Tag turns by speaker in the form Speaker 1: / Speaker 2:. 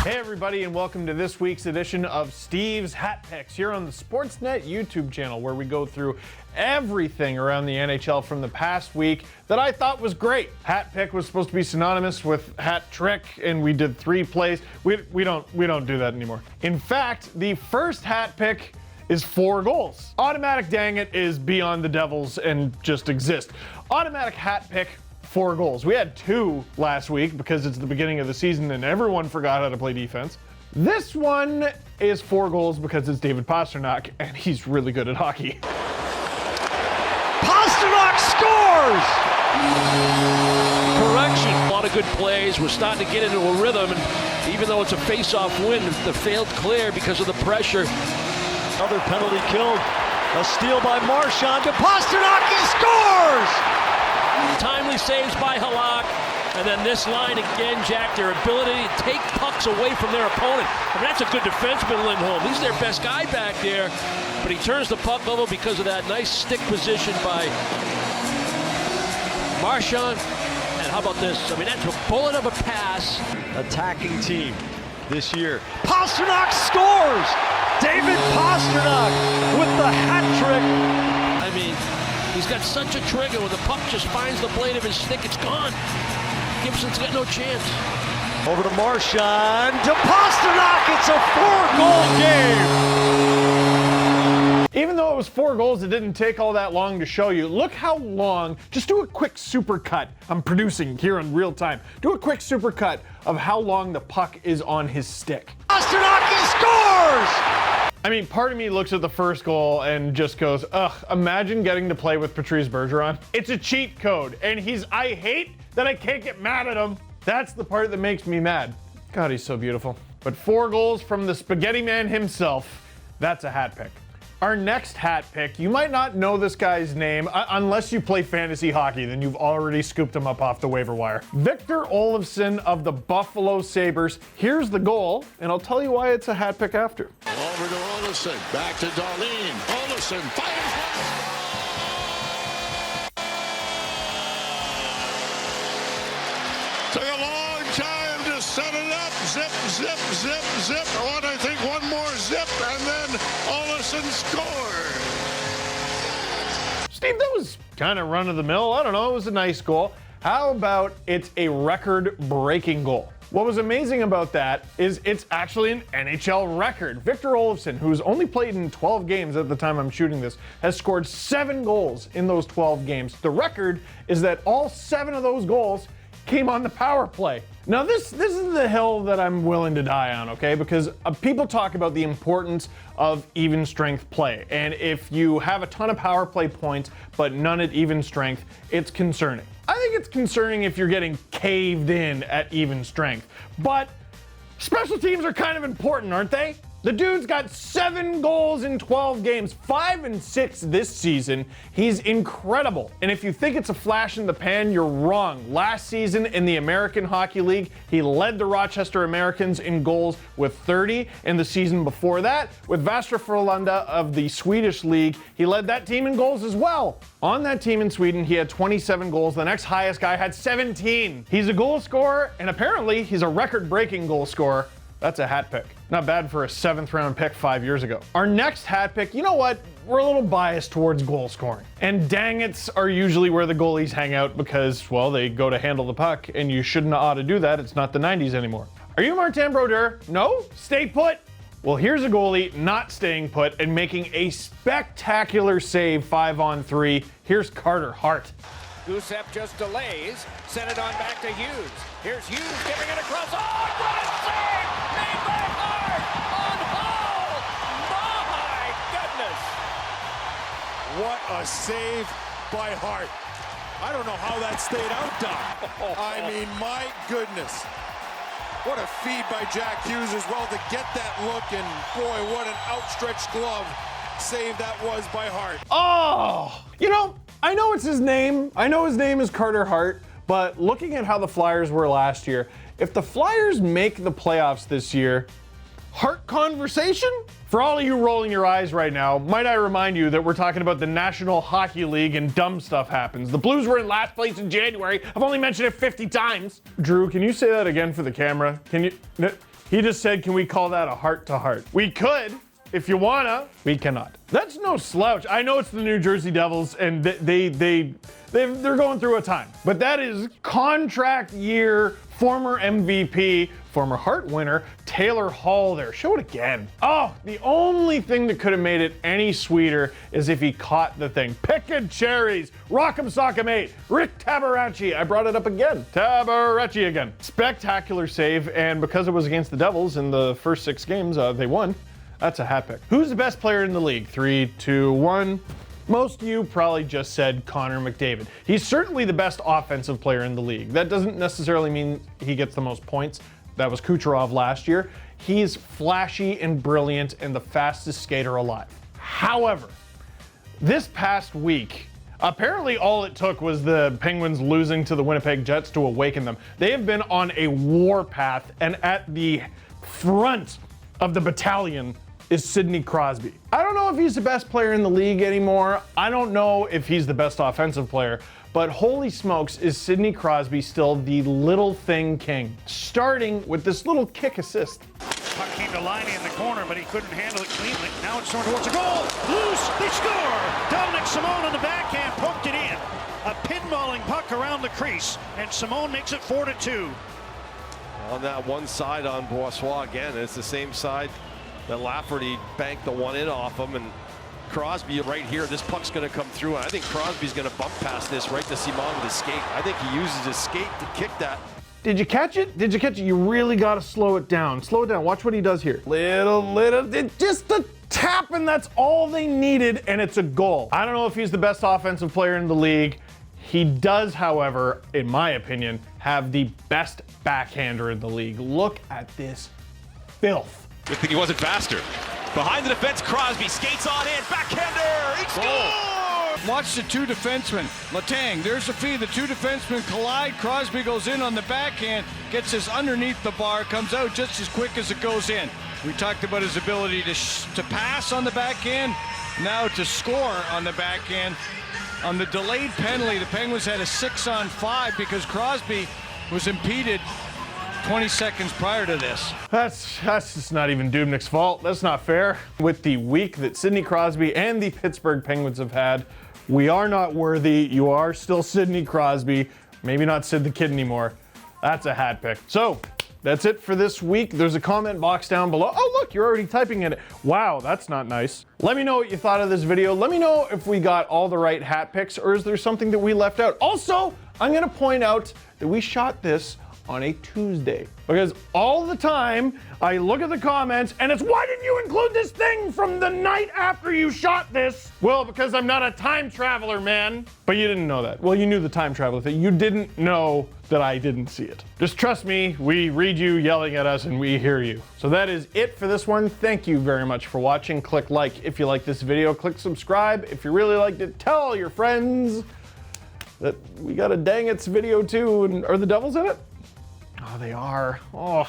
Speaker 1: Hey everybody, and welcome to this week's edition of Steve's Hat Picks here on the Sportsnet YouTube channel, where we go through everything around the NHL from the past week that I thought was great. Hat pick was supposed to be synonymous with hat trick, and we did 3 plays. We don't do that anymore. In fact, the first hat pick is 4 goals. Automatic dang it is beyond the Devils and just exist. Automatic hat pick, 4 goals. We had 2 last week because it's the beginning of the season and everyone forgot how to play defense. This one is 4 goals because it's David Pasternak and he's really good at hockey.
Speaker 2: Pasternak scores! Correction. A lot of good plays. We're starting to get into a rhythm, and even though it's a face-off win, the failed clear because of the pressure. Another penalty killed. A steal by Marchand to Pasternak. He scores! Timely saves by Halak. And then this line again, Jack, their ability to take pucks away from their opponent. I mean, that's a good defenseman, Lindholm. He's their best guy back there. But he turns the puck level because of that nice stick position by Marchand. And how about this? I mean, that's a bullet of a pass. Attacking team this year. Pasternak scores! David Pasternak with the hat trick. I mean, he's got such a trigger. When the puck just finds the blade of his stick, it's gone. Gibson's got no chance. Over to Marchand, to Pasternak. It's a 4-goal game.
Speaker 1: Even though it was 4 goals, it didn't take all that long to show you. Look how long, just do a quick super cut. I'm producing here in real time. Do a quick super cut of how long the puck is on his stick.
Speaker 2: Pasternak, he scores!
Speaker 1: I mean, part of me looks at the first goal and just goes, ugh, imagine getting to play with Patrice Bergeron. It's a cheat code, and I hate that I can't get mad at him. That's the part that makes me mad. God, he's so beautiful. But 4 goals from the spaghetti man himself, that's a hat pick. Our next hat pick, you might not know this guy's name unless you play fantasy hockey, then you've already scooped him up off the waiver wire. Victor Olofsson of the Buffalo Sabres. Here's the goal, and I'll tell you why it's a hat pick after.
Speaker 3: Over to Olsson, back to Darlene. Olsson fires. Took a long time to set it up. Zip, zip, zip, zip. I think one more zip, and then Olsson scored.
Speaker 1: Steve, that was kind of run of the mill. I don't know, it was a nice goal. How about it's a record-breaking goal? What was amazing about that is it's actually an NHL record. Victor Olofsson, who's only played in 12 games at the time I'm shooting this, has scored 7 goals in those 12 games. The record is that all 7 of those goals came on the power play. Now this is the hill that I'm willing to die on, okay? Because people talk about the importance of even strength play. And if you have a ton of power play points, but none at even strength, it's concerning. I think it's concerning if you're getting caved in at even strength. But special teams are kind of important, aren't they? The dude's got 7 goals in 12 games, 5 and 6 this season. He's incredible. And if you think it's a flash in the pan, you're wrong. Last season in the American Hockey League, he led the Rochester Americans in goals with 30. And the season before that, with Västra Frölunda of the Swedish League, he led that team in goals as well. On that team in Sweden, he had 27 goals. The next highest guy had 17. He's a goal scorer, and apparently he's a record-breaking goal scorer. That's a hat pick. Not bad for a 7th round pick 5 years ago. Our next hat pick, you know what? We're a little biased towards goal scoring. And dang it's are usually where the goalies hang out because, well, they go to handle the puck, and you shouldn't ought to do that. It's not the 90s anymore. Are you Martin Brodeur? No? Stay put? Well, here's a goalie not staying put and making a spectacular save 5-on-3. Here's Carter Hart.
Speaker 4: Gusev just delays, sent it on back to Hughes. Here's Hughes giving it across. Oh, what a save! Made by Hart on Hall! My goodness!
Speaker 5: What a save by Hart. I don't know how that stayed out, Doc. I mean, my goodness. What a feed by Jack Hughes as well to get that look, and boy, what an outstretched glove save that was by Hart.
Speaker 1: Oh, you know, I know it's his name. I know his name is Carter Hart, but looking at how the Flyers were last year, if the Flyers make the playoffs this year, Hart conversation? For all of you rolling your eyes right now, might I remind you that we're talking about the National Hockey League and dumb stuff happens. The Blues were in last place in January. I've only mentioned it 50 times. Drew, can you say that again for the camera? Can you? He just said, can we call that a heart-to-heart? We could. If you wanna, we cannot. That's no slouch. I know it's the New Jersey Devils and they're going through a time, but that is contract year, former MVP, former Hart winner, Taylor Hall there. Show it again. Oh, the only thing that could have made it any sweeter is if he caught the thing. Pickin' cherries, Rock'em Sock'em 8, Rick Tabaracci. I brought it up again. Tabaracci again. Spectacular save, and because it was against the Devils in the first 6 games, they won. That's a hat pick. Who's the best player in the league? 3, 2, 1. Most of you probably just said Connor McDavid. He's certainly the best offensive player in the league. That doesn't necessarily mean he gets the most points. That was Kucherov last year. He's flashy and brilliant and the fastest skater alive. However, this past week, apparently all it took was the Penguins losing to the Winnipeg Jets to awaken them. They have been on a warpath, and at the front of the battalion is Sidney Crosby. I don't know if he's the best player in the league anymore. I don't know if he's the best offensive player, but holy smokes, is Sidney Crosby still the little thing king. Starting with this little kick assist.
Speaker 6: Puck came to Liney in the corner, but he couldn't handle it cleanly. Now it's thrown towards a goal. Loose, they score! Dominic Simone on the backhand, poked it in. A pinballing puck around the crease, and Simone makes it 4-2.
Speaker 2: On that one side on Boissois again, it's the same side that Lafferty banked the one in off him, and Crosby right here, this puck's going to come through, and I think Crosby's going to bump past this right to Simon with his skate. I think he uses his skate to kick that.
Speaker 1: Did you catch it? Did you catch it? You really got to slow it down. Slow it down. Watch what he does here. Just a tap, and that's all they needed, and it's a goal. I don't know if he's the best offensive player in the league. He does, however, in my opinion, have the best backhander in the league. Look at this filth.
Speaker 7: Good thing he wasn't faster. Behind the defense, Crosby skates on in, backhander, he scores!
Speaker 8: Watch the 2 defensemen. Letang, there's the feed. The 2 defensemen collide. Crosby goes in on the backhand, gets this underneath the bar, comes out just as quick as it goes in. We talked about his ability to pass on the backhand, now to score on the backhand. On the delayed penalty, the Penguins had a 6-on-5 because Crosby was impeded 20 seconds prior to this.
Speaker 1: That's just not even Dubnyk's fault. That's not fair. With the week that Sidney Crosby and the Pittsburgh Penguins have had, we are not worthy. You are still Sidney Crosby. Maybe not Sid the Kid anymore. That's a hat pick. So that's it for this week. There's a comment box down below. Oh, look, you're already typing in it. Wow, that's not nice. Let me know what you thought of this video. Let me know if we got all the right hat picks, or is there something that we left out? Also, I'm gonna point out that we shot this on a Tuesday, because all the time I look at the comments and it's, why didn't you include this thing from the night after you shot this? Well, because I'm not a time traveler, man. But you didn't know that. Well, you knew the time traveler thing. You didn't know that I didn't see it. Just trust me, we read you yelling at us and we hear you. So that is it for this one. Thank you very much for watching. Click like if you like this video. Click subscribe if you really liked it. Tell all your friends that we got a Dang It's video too. And are the Devils in it? Oh, they are. Oh.